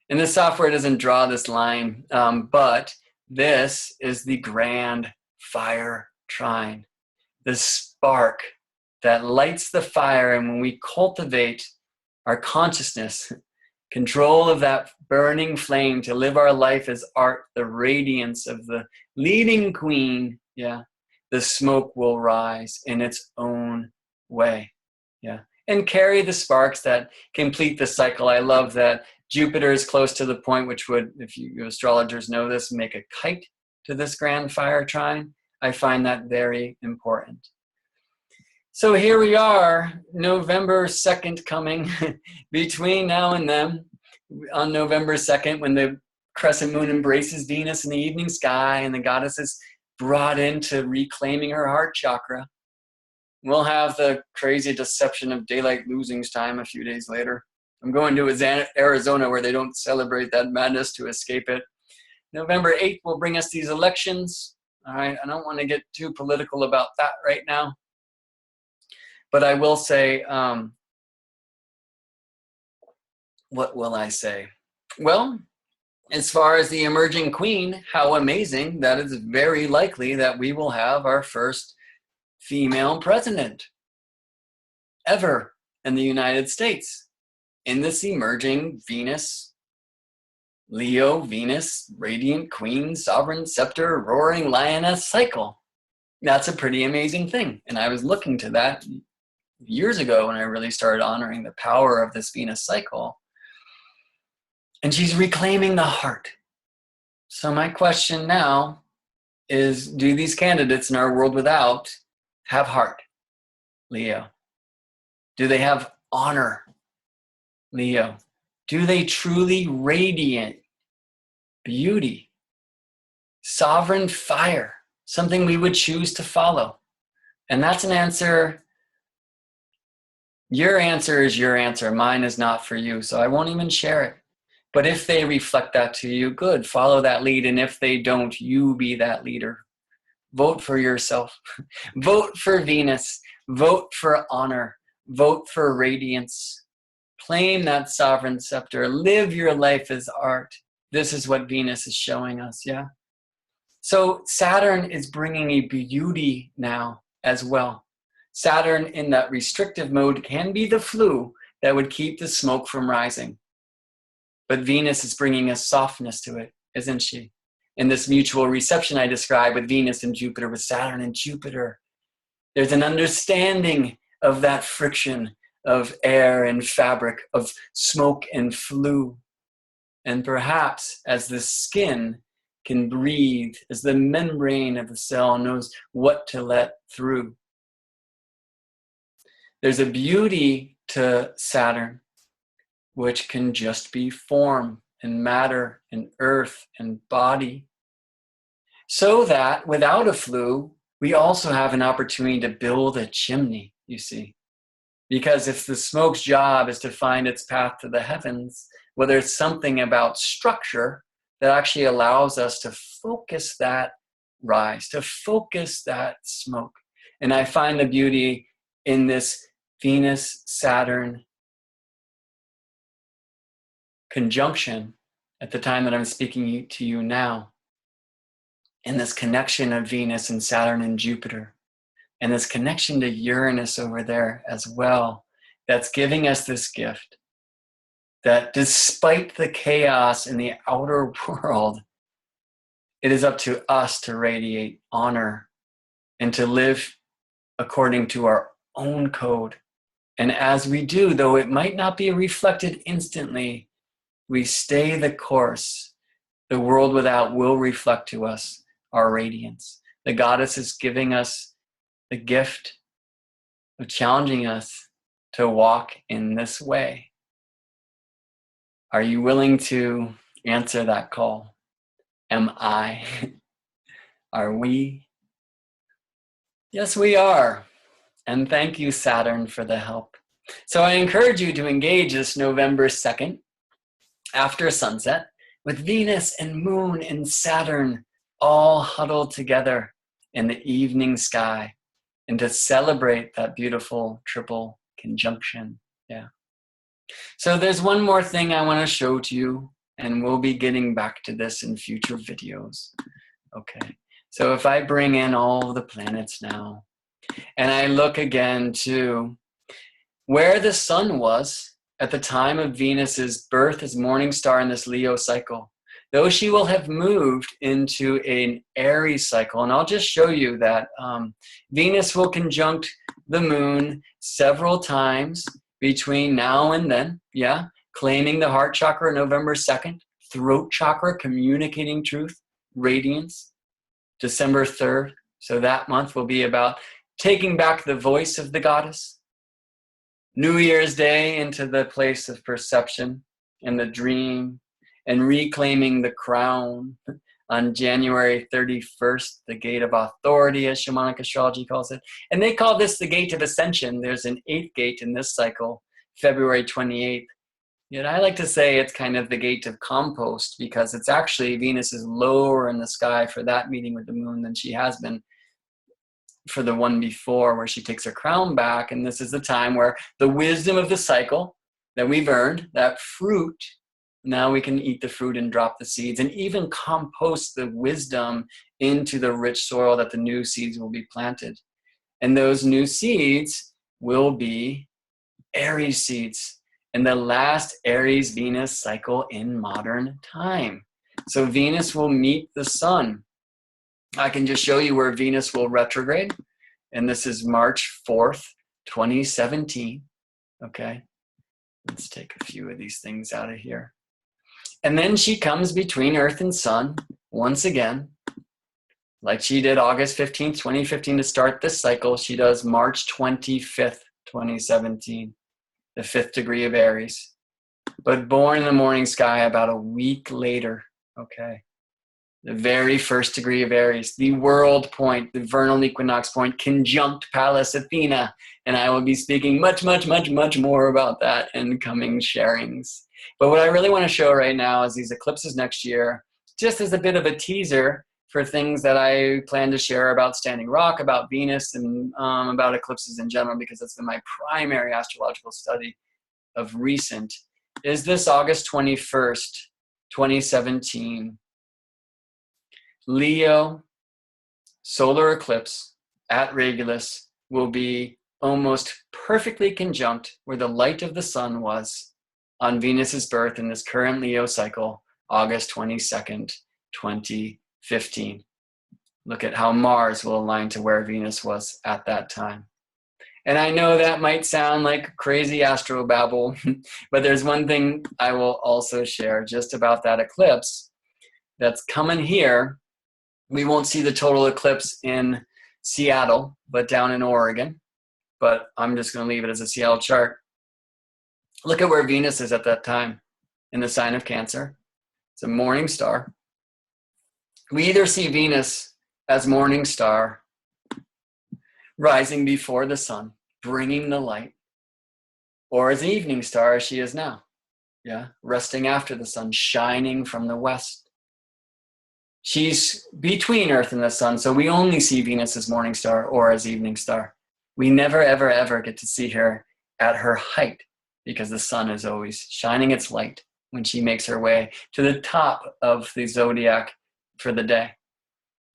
And the software doesn't draw this line, but this is the grand fire trine, the spark that lights the fire. And when we cultivate our consciousness, control of that burning flame to live our life as art, the radiance of the leading queen, yeah, the smoke will rise in its own way, yeah, and carry the sparks that complete the cycle. I love that Jupiter is close to the point which would, if you astrologers know this, make a kite to this grand fire trine. I find that very important. So here we are, November 2nd coming. Between now and then, on November 2nd, when the crescent moon embraces Venus in the evening sky and the goddess is brought into reclaiming her heart chakra, we'll have the crazy deception of daylight losings time a few days later. I'm going to Arizona where they don't celebrate that madness to escape it. November 8th will bring us these elections. All right, I don't want to get too political about that right now. But I will say, what will I say? Well, as far as the emerging queen, how amazing that it's very likely that we will have our first female president ever in the United States in this emerging Venus, Leo, Venus, Radiant Queen, Sovereign Scepter, Roaring Lioness cycle. That's a pretty amazing thing. And I was looking to that years ago when I really started honoring the power of this Venus cycle. And she's reclaiming the heart. So my question now is, do these candidates in our world without have heart, Leo? Do they have honor, Leo? Do they truly radiate beauty, sovereign fire, something we would choose to follow? And that's an answer. Your answer is your answer. Mine is not for you. So I won't even share it. But if they reflect that to you, good, follow that lead. And if they don't, you be that leader. Vote for yourself. Vote for Venus. Vote for honor. Vote for radiance. Claim that sovereign scepter. Live your life as art. This is what Venus is showing us, yeah? So Saturn is bringing a beauty now as well. Saturn in that restrictive mode can be the flu that would keep the smoke from rising. But Venus is bringing a softness to it, isn't she? In this mutual reception I described with Venus and Jupiter, with Saturn and Jupiter, there's an understanding of that friction of air and fabric, of smoke and flu. And perhaps as the skin can breathe, as the membrane of the cell knows what to let through. There's a beauty to Saturn, which can just be form and matter and earth and body. So that without a flue, we also have an opportunity to build a chimney, you see. Because if the smoke's job is to find its path to the heavens, well, there's something about structure that actually allows us to focus that rise, to focus that smoke. And I find the beauty in this Venus-Saturn conjunction at the time that I'm speaking to you now, in this connection of Venus and Saturn and Jupiter, and this connection to Uranus over there as well, that's giving us this gift that despite the chaos in the outer world, it is up to us to radiate honor and to live according to our own code. And as we do, though it might not be reflected instantly, we stay the course. The world without will reflect to us our radiance. The goddess is giving us the gift of challenging us to walk in this way. Are you willing to answer that call? Am I? Are we? Yes, we are. And thank you, Saturn, for the help. So I encourage you to engage this November 2nd after sunset with Venus and Moon and Saturn all huddled together in the evening sky and to celebrate that beautiful triple conjunction. Yeah. So there's one more thing I want to show to you, and we'll be getting back to this in future videos. Okay. So if I bring in all the planets now, and I look again to where the sun was at the time of Venus's birth as morning star in this Leo cycle, though she will have moved into an Aries cycle, and I'll just show you that Venus will conjunct the moon several times between now and then, yeah, claiming the heart chakra November 2nd, throat chakra, communicating truth, radiance, December 3rd. So that month will be about taking back the voice of the goddess. New Year's Day into the place of perception and the dream, and reclaiming the crown on January 31st, the gate of authority, as shamanic astrology calls it. And they call this the gate of ascension. There's an 8th gate in this cycle, February 28th. Yet I like to say it's kind of the gate of compost, because it's actually Venus is lower in the sky for that meeting with the moon than she has been for the one before, where she takes her crown back. And this is the time where the wisdom of the cycle that we've earned, that fruit, now we can eat the fruit and drop the seeds and even compost the wisdom into the rich soil that the new seeds will be planted. And those new seeds will be Aries seeds in the last Aries Venus cycle in modern time. So Venus will meet the sun. I can just show you where Venus will retrograde. And this is March 4th, 2017. Okay. Let's take a few of these things out of here. And then she comes between Earth and Sun once again, like she did August 15th, 2015 to start this cycle. She does March 25th, 2017, the 5th degree of Aries, but born in the morning sky about a week later. Okay. The very first degree of Aries, the world point, the vernal equinox point, conjunct Pallas Athena. And I will be speaking much more about that in coming sharings. But what I really want to show right now is these eclipses next year, just as a bit of a teaser for things that I plan to share about Standing Rock, about Venus, and about eclipses in general, because it's been my primary astrological study of recent, is this August 21st, 2017. Leo solar eclipse at Regulus will be almost perfectly conjunct where the light of the sun was on Venus's birth in this current Leo cycle, August 22nd, 2015. Look at how Mars will align to where Venus was at that time. And I know that might sound like crazy astrobabble, but there's one thing I will also share just about that eclipse that's coming here. We won't see the total eclipse in Seattle, but down in Oregon. But I'm just going to leave it as a Seattle chart. Look at where Venus is at that time in the sign of Cancer. It's a morning star. We either see Venus as morning star, rising before the sun, bringing the light, or as evening star as she is now. Yeah, resting after the sun, shining from the west. She's between Earth and the sun, so we only see Venus as morning star or as evening star. We never, ever, ever get to see her at her height because the sun is always shining its light when she makes her way to the top of the zodiac for the day.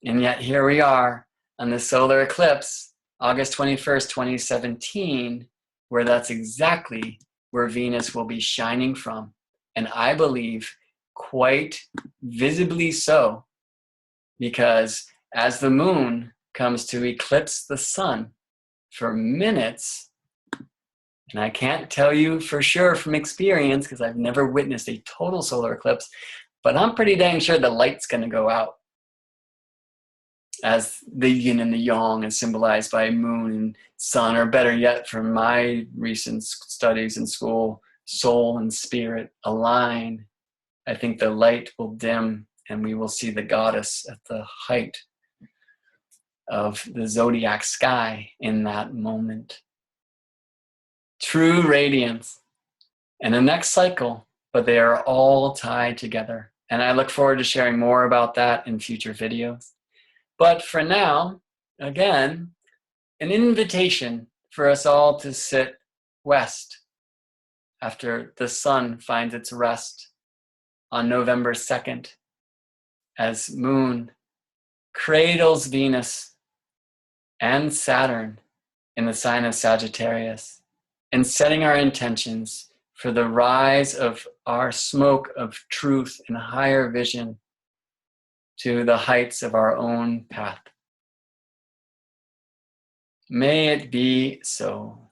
And yet here we are on the solar eclipse, August 21st, 2017, where that's exactly where Venus will be shining from. And I believe quite visibly so, because as the moon comes to eclipse the sun for minutes, and I can't tell you for sure from experience because I've never witnessed a total solar eclipse, but I'm pretty dang sure the light's going to go out. As the yin and the yang is symbolized by moon and sun, or better yet, from my recent studies in school, soul and spirit align. I think the light will dim and we will see the goddess at the height of the zodiac sky in that moment. True radiance and the next cycle, but they are all tied together. And I look forward to sharing more about that in future videos. But for now, again, an invitation for us all to sit west after the sun finds its rest on November 2nd, as moon cradles Venus and Saturn in the sign of Sagittarius, and setting our intentions for the rise of our smoke of truth and higher vision to the heights of our own path. May it be so.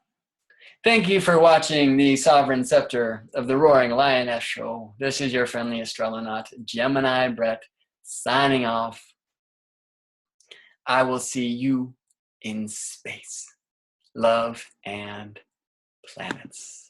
Thank you for watching the Sovereign Scepter of the Roaring Lioness show. This is your friendly astronaut, Gemini Brett, signing off. I will see you in space. Love and planets.